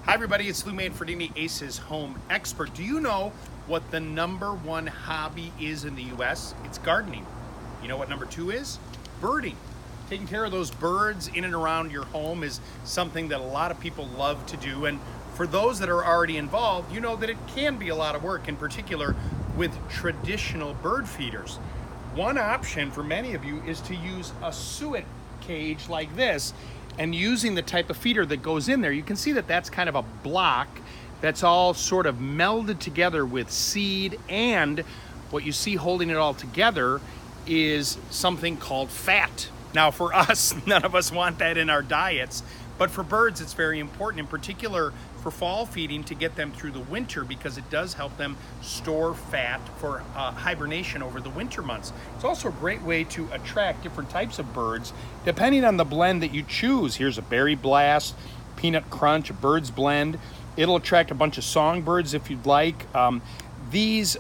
Hi everybody, it's Lou Manfredini, Ace's home expert. Do you know what the #1 hobby is in the US? It's gardening. You know what #2 is? Birding. Taking care of those birds in and around your home is something that a lot of people love to do. And for those that are already involved, you know that it can be a lot of work, in particular with traditional bird feeders. One option for many of you is to use a suet cage like this, and using the type of feeder that goes in there. You can see that that's kind of a block that's all sort of melded together with seed, and what you see holding it all together is something called fat. Now for us, none of us want that in our diets, but for birds it's very important, in particular for fall feeding, to get them through the winter, because it does help them store fat for hibernation over the winter months. It's also a great way to attract different types of birds depending on the blend that you choose. Here's a berry blast, peanut crunch, a bird's blend. It'll attract a bunch of songbirds if you'd like. These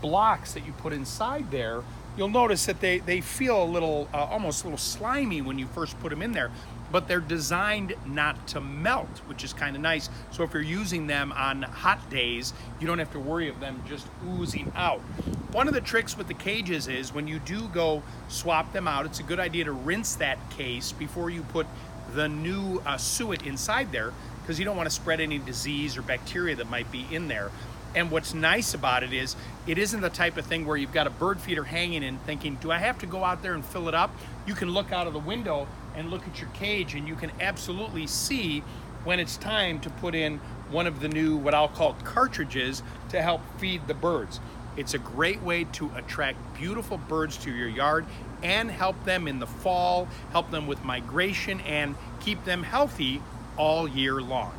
blocks that you put inside there, you'll notice that they feel a little, almost a little slimy when you first put them in there, but they're designed not to melt, which is kind of nice. So if you're using them on hot days, you don't have to worry of them just oozing out. One of the tricks with the cages is when you do go swap them out, it's a good idea to rinse that case before you put the new suet inside there, because you don't want to spread any disease or bacteria that might be in there. And what's nice about it is, it isn't the type of thing where you've got a bird feeder hanging and thinking, do I have to go out there and fill it up? You can look out of the window and look at your cage, and you can absolutely see when it's time to put in one of the new, what I'll call, cartridges to help feed the birds. It's a great way to attract beautiful birds to your yard and help them in the fall, help them with migration, and keep them healthy all year long.